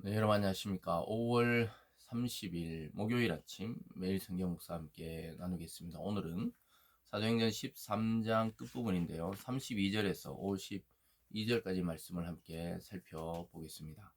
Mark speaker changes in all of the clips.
Speaker 1: 네, 여러분 안녕하십니까. 5월 30일 목요일 아침 매일 성경 묵상 함께 나누겠습니다. 오늘은 사도행전 13장 끝부분인데요. 32절에서 52절까지 말씀을 함께 살펴보겠습니다.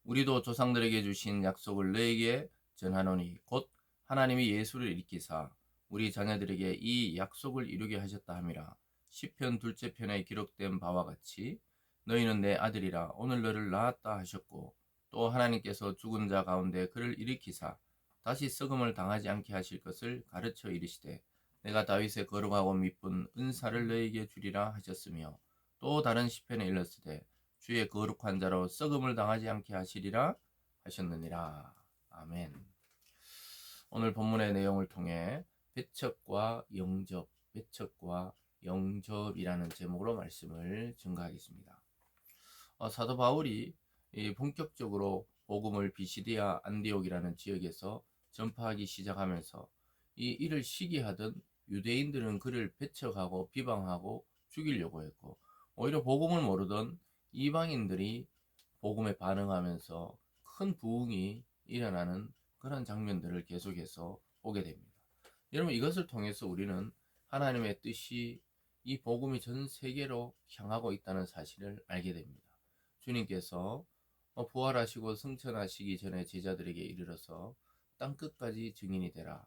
Speaker 1: 우리도 조상들에게 주신 약속을 너에게 전하노니 곧 하나님이 예수를 일으키사 우리 자녀들에게 이 약속을 이루게 하셨다 함이라. 시편 둘째 편에 기록된 바와 같이 너희는 내 아들이라 오늘 너를 낳았다 하셨고 또 하나님께서 죽은 자 가운데 그를 일으키사 다시 썩음을 당하지 않게 하실 것을 가르쳐 이르시되 내가 다윗의 거룩하고 미쁜 은사를 너에게 주리라 하셨으며 또 다른 시편에 일렀으되 주의 거룩한 자로 썩음을 당하지 않게 하시리라 하셨느니라. 아멘. 오늘 본문의 내용을 통해 배척과 영접이라는 제목으로 말씀을 증거하겠습니다. 사도 바울이 본격적으로 복음을 비시디아 안디옥이라는 지역에서 전파하기 시작하면서 이 일을 시기하던 유대인들은 그를 배척하고 비방하고 죽이려고 했고, 오히려 복음을 모르던 이방인들이 복음에 반응하면서 큰 부흥이 일어나는 그런 장면들을 계속해서 보게 됩니다. 여러분, 이것을 통해서 우리는 하나님의 뜻이 이 복음이 전 세계로 향하고 있다는 사실을 알게 됩니다. 주님께서 부활하시고 승천하시기 전에 제자들에게 이르러서 땅끝까지 증인이 되라.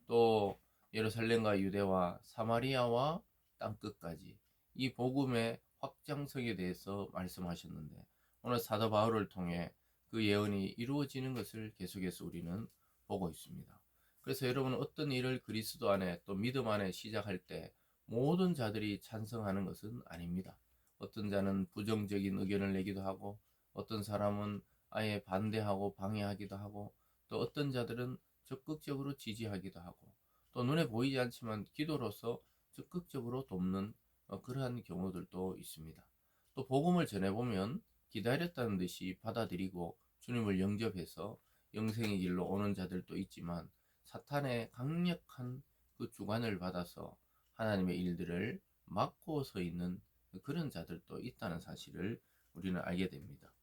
Speaker 1: 또 예루살렘과 유대와 사마리아와 땅끝까지 이 복음의 확장성에 대해서 말씀하셨는데, 오늘 사도 바울을 통해 그 예언이 이루어지는 것을 계속해서 우리는 보고 있습니다. 그래서 여러분은 어떤 일을 그리스도 안에 또 믿음 안에 시작할 때 모든 자들이 찬성하는 것은 아닙니다. 어떤 자는 부정적인 의견을 내기도 하고, 어떤 사람은 아예 반대하고 방해하기도 하고, 또 어떤 자들은 적극적으로 지지하기도 하고, 또 눈에 보이지 않지만 기도로서 적극적으로 돕는 그러한 경우들도 있습니다. 또 복음을 전해보면 기다렸다는 듯이 받아들이고 주님을 영접해서 영생의 길로 오는 자들도 있지만, 사탄의 강력한 그 주관을 받아서 하나님의 일들을 막고 서 있는 그런 자들도 있다는 사실을 우리는 알게 됩니다.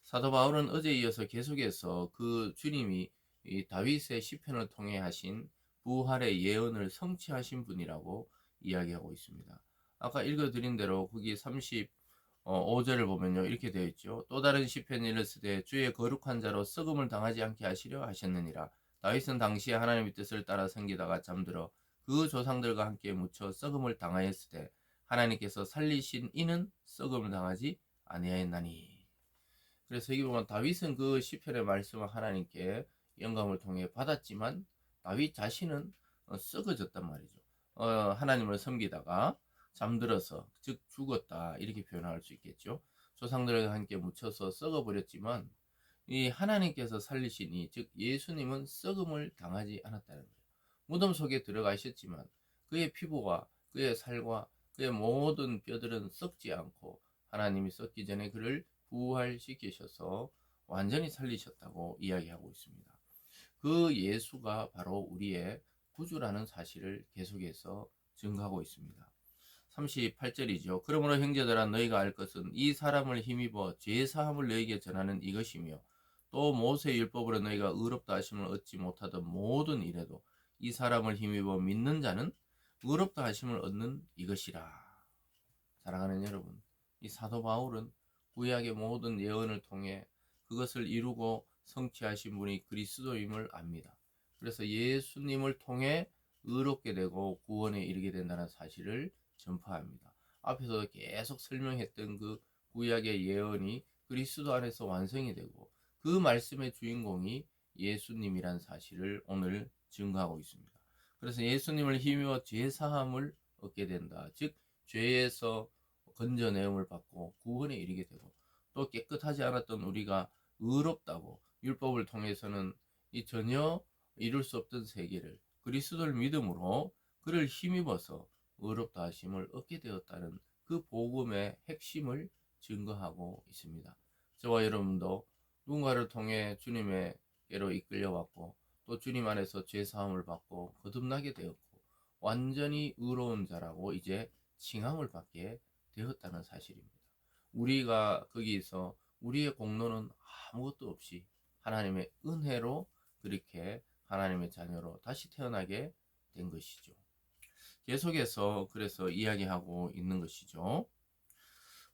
Speaker 1: 사도 바울은 어제 이어서 계속해서 그 주님이 이 다윗의 시편을 통해 하신 부활의 예언을 성취하신 분이라고 이야기하고 있습니다. 아까 읽어드린 대로 거기 35절을 보면요, 이렇게 되어 있죠. 또 다른 시편이 이르시되 주의 거룩한 자로 썩음을 당하지 않게 하시려 하셨느니라. 다윗은 당시에 하나님의 뜻을 따라 섬기다가 잠들어 그 조상들과 함께 묻혀 썩음을 당하였으되 하나님께서 살리신 이는 썩음을 당하지 아니하였나니. 그래서 여기 보면 다윗은 그 시편의 말씀을 하나님께 영감을 통해 받았지만 다윗 자신은 썩어졌단 말이죠. 하나님을 섬기다가 잠들어서, 즉 죽었다, 이렇게 표현할 수 있겠죠. 조상들과 함께 묻혀서 썩어버렸지만 이 하나님께서 살리시니, 즉 예수님은 썩음을 당하지 않았다는 거예요. 무덤 속에 들어가셨지만 그의 피부와 그의 살과 그의 모든 뼈들은 썩지 않고 하나님이 썩기 전에 그를 부활시키셔서 완전히 살리셨다고 이야기하고 있습니다. 그 예수가 바로 우리의 구주라는 사실을 계속해서 증거하고 있습니다. 38절이죠. 그러므로 형제들아 너희가 알 것은 이 사람을 힘입어 죄사함을 너희에게 전하는 이것이며, 또 모세의 율법으로 너희가 의롭다 하심을 얻지 못하던 모든 일에도 이 사람을 힘입어 믿는 자는 의롭다 하심을 얻는 이것이라. 사랑하는 여러분, 이 사도 바울은 구약의 모든 예언을 통해 그것을 이루고 성취하신 분이 그리스도임을 압니다. 그래서 예수님을 통해 의롭게 되고 구원에 이르게 된다는 사실을 전파합니다. 앞에서 계속 설명했던 그 구약의 예언이 그리스도 안에서 완성이 되고 그 말씀의 주인공이 예수님이란 사실을 오늘 증거하고 있습니다. 그래서 예수님을 힘입어 죄 사함을 얻게 된다. 즉 죄에서 건져내음을 받고 구원에 이르게 되고, 또 깨끗하지 않았던 우리가 의롭다고 율법을 통해서는 이 전혀 이룰 수 없던 세계를 그리스도를 믿음으로 그를 힘입어서 의롭다 하심을 얻게 되었다는 그 복음의 핵심을 증거하고 있습니다. 저와 여러분도 누군가를 통해 주님의께로 이끌려왔고, 또 주님 안에서 죄 사함을 받고 거듭나게 되었고 완전히 의로운 자라고 이제 칭함을 받게 되었다는 사실입니다. 우리가 거기서 우리의 공로는 아무것도 없이 하나님의 은혜로 그렇게 하나님의 자녀로 다시 태어나게 된 것이죠. 계속해서 그래서 이야기하고 있는 것이죠.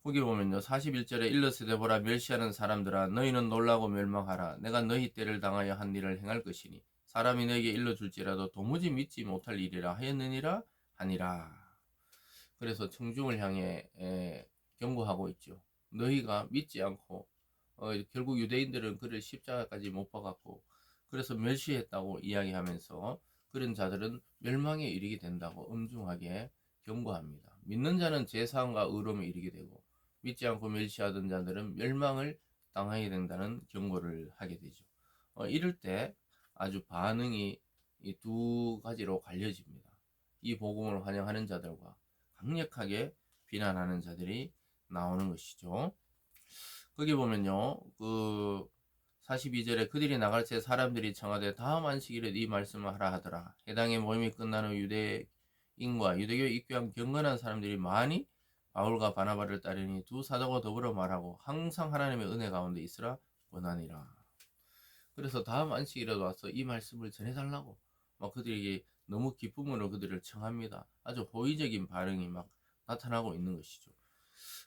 Speaker 1: 거기 보면요. 41절에 일러스되 보라 멸시하는 사람들아 너희는 놀라고 멸망하라. 내가 너희 때를 당하여 한 일을 행할 것이니 사람이 너에게 일러줄지라도 도무지 믿지 못할 일이라 하였느니라 하니라. 그래서 청중을 향해 경고하고 있죠. 너희가 믿지 않고 결국 유대인들은 그를 십자가까지 못 박았고 그래서 멸시했다고 이야기하면서 그런 자들은 멸망에 이르게 된다고 엄중하게 경고합니다. 믿는 자는 제사함과 의로움에 이르게 되고 믿지 않고 멸시하던 자들은 멸망을 당하게 된다는 경고를 하게 되죠. 이럴 때 아주 반응이 이 두 가지로 갈려집니다. 이 복음을 환영하는 자들과 강력하게 비난하는 자들이 나오는 것이죠. 거기 보면요. 그 42절에 그들이 나갈 때 사람들이 청하되 다음 안식일에 이 말씀을 하라 하더라. 해당의 모임이 끝난 후 유대인과 유대교에 입교한 경건한 사람들이 많이 바울과 바나바를 따르니 두 사도가 더불어 말하고 항상 하나님의 은혜 가운데 있으라 원하니라. 그래서 다음 안식일에 와서 이 말씀을 전해달라고 막 그들에게 너무 기쁨으로 그들을 청합니다. 아주 호의적인 반응이 막 나타나고 있는 것이죠.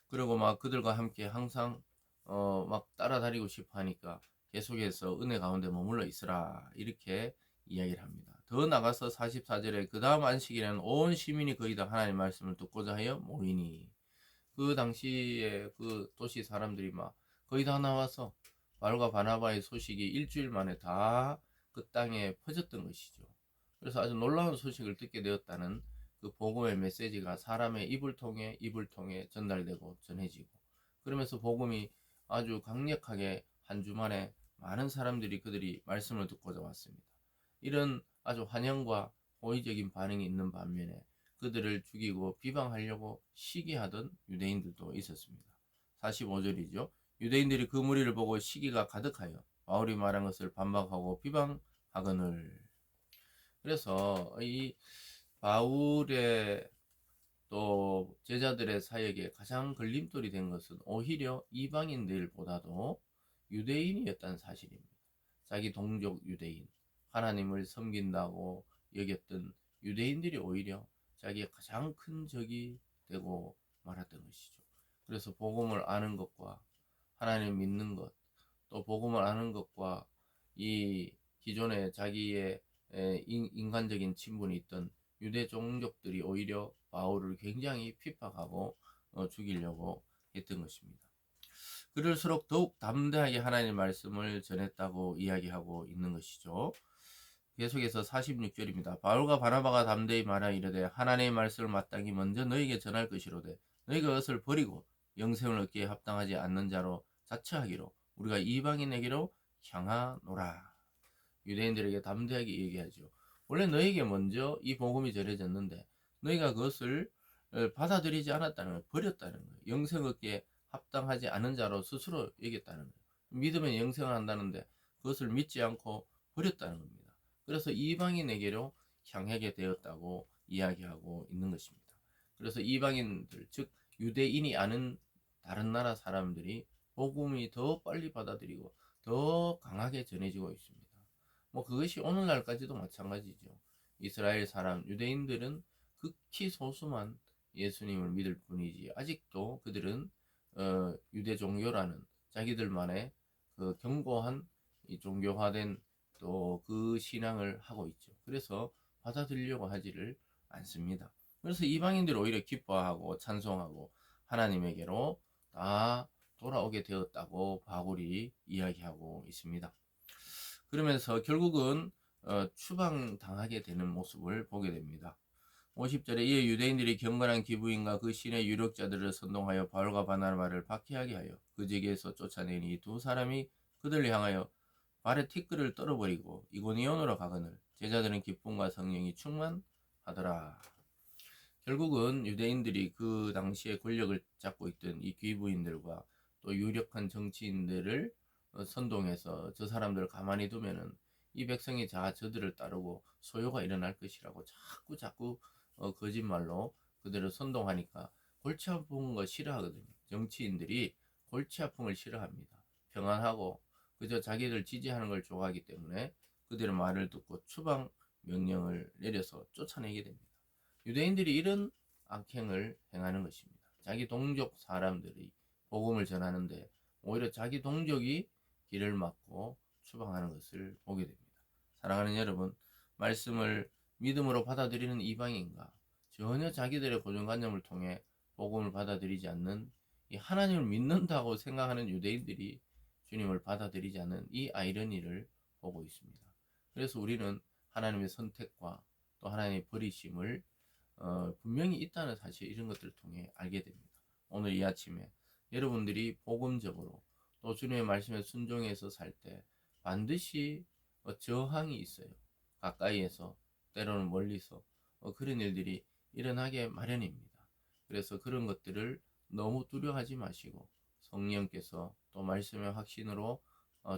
Speaker 1: 그리고 막 그들과 함께 항상 막 따라다니고 싶어 하니까 계속해서 은혜 가운데 머물러 있으라 이렇게 이야기를 합니다. 더 나가서 44절에 그 다음 안식일에는 온 시민이 거의 다 하나님의 말씀을 듣고자 하여 모이니 그 당시에 그 도시 사람들이 막 거의 다 나와서 바울과 바나바의 소식이 일주일 만에 다 그 땅에 퍼졌던 것이죠. 그래서 아주 놀라운 소식을 듣게 되었다는 그 복음의 메시지가 사람의 입을 통해 전달되고 전해지고 그러면서 복음이 아주 강력하게 한 주 만에 많은 사람들이 그들이 말씀을 듣고자 왔습니다. 이런 아주 환영과 호의적인 반응이 있는 반면에 그들을 죽이고 비방하려고 시기하던 유대인들도 있었습니다. 45절이죠. 유대인들이 그 무리를 보고 시기가 가득하여 바울이 말한 것을 반박하고 비방하거늘. 그래서 이 바울의 또 제자들의 사역에 가장 걸림돌이 된 것은 오히려 이방인들보다도 유대인이었다는 사실입니다. 자기 동족 유대인, 하나님을 섬긴다고 여겼던 유대인들이 오히려 자기의 가장 큰 적이 되고 말았던 것이죠. 그래서 복음을 아는 것과 하나님 믿는 것, 또 복음을 아는 것과 이 기존에 자기의 인간적인 친분이 있던 유대 종족들이 오히려 바울을 굉장히 핍박하고 죽이려고 했던 것입니다. 그럴수록 더욱 담대하게 하나님의 말씀을 전했다고 이야기하고 있는 것이죠. 계속해서 46절입니다. 바울과 바나바가 담대히 말하 이르되 하나님의 말씀을 마땅히 먼저 너희에게 전할 것이로되 너희가 그것을 버리고 영생을 얻기에 합당하지 않는 자로 자처하기로 우리가 이방인에게로 향하노라. 유대인들에게 담대하게 얘기하죠. 원래 너희에게 먼저 이 복음이 전해졌는데 너희가 그것을 받아들이지 않았다는 거예요. 버렸다는 거예요. 영생 얻기에 합당하지 않은 자로 스스로 여겼다는 거예요. 믿으면 영생을 한다는데 그것을 믿지 않고 버렸다는 겁니다. 그래서 이방인에게로 향하게 되었다고 이야기하고 있는 것입니다. 그래서 이방인들, 즉 유대인이 아는 다른 나라 사람들이 복음이 더 빨리 받아들이고 더 강하게 전해지고 있습니다. 뭐 그것이 오늘날까지도 마찬가지죠. 이스라엘 사람, 유대인들은 극히 소수만 예수님을 믿을 뿐이지 아직도 그들은 유대 종교라는 자기들만의 그 견고한 이 종교화된 또 그 신앙을 하고 있죠. 그래서 받아들이려고 하지를 않습니다. 그래서 이방인들이 오히려 기뻐하고 찬송하고 하나님에게로 다 돌아오게 되었다고 바울이 이야기하고 있습니다. 그러면서 결국은 추방당하게 되는 모습을 보게 됩니다. 50절에 이에 유대인들이 경건한 기부인과 그 신의 유력자들을 선동하여 바울과 바나바를 박해하게 하여 그 지게에서 쫓아내니 두 사람이 그들을 향하여 발에 티끌을 떨어버리고 이고니온으로 가거늘 제자들은 기쁨과 성령이 충만하더라. 결국은 유대인들이 그 당시에 권력을 잡고 있던 이 귀부인들과 또 유력한 정치인들을 선동해서 저 사람들을 가만히 두면은 이 백성이 저들을 따르고 소요가 일어날 것이라고 자꾸 거짓말로 그들을 선동하니까 골치 아픈 거 싫어하거든요. 정치인들이 골치 아픔을 싫어합니다. 평안하고 그저 자기들 지지하는 걸 좋아하기 때문에 그들의 말을 듣고 추방 명령을 내려서 쫓아내게 됩니다. 유대인들이 이런 악행을 행하는 것입니다. 자기 동족 사람들이 복음을 전하는데 오히려 자기 동족이 길을 막고 추방하는 것을 보게 됩니다. 사랑하는 여러분, 말씀을 믿음으로 받아들이는 이방인과 전혀 자기들의 고정관념을 통해 복음을 받아들이지 않는 이 하나님을 믿는다고 생각하는 유대인들이 주님을 받아들이지 않는 이 아이러니를 보고 있습니다. 그래서 우리는 하나님의 선택과 또 하나님의 버리심을 분명히 있다는 사실, 이런 것들을 통해 알게 됩니다. 오늘 이 아침에 여러분들이 복음적으로 또 주님의 말씀에 순종해서 살 때 반드시 저항이 있어요. 가까이에서 때로는 멀리서 그런 일들이 일어나게 마련입니다. 그래서 그런 것들을 너무 두려워하지 마시고 성령께서 또 말씀의 확신으로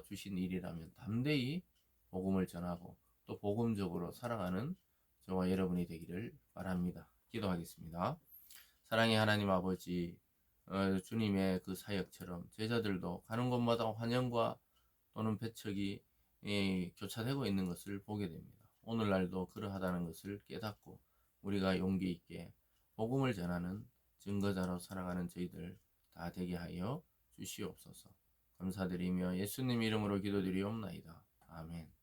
Speaker 1: 주신 일이라면 담대히 복음을 전하고 또 복음적으로 살아가는 저와 여러분이 되기를 바랍니다. 기도하겠습니다. 사랑의 하나님 아버지, 주님의 그 사역처럼 제자들도 가는 곳마다 환영과 또는 배척이 교차되고 있는 것을 보게 됩니다. 오늘날도 그러하다는 것을 깨닫고 우리가 용기 있게 복음을 전하는 증거자로 살아가는 저희들 다 되게 하여 주시옵소서. 감사드리며 예수님 이름으로 기도드리옵나이다. 아멘.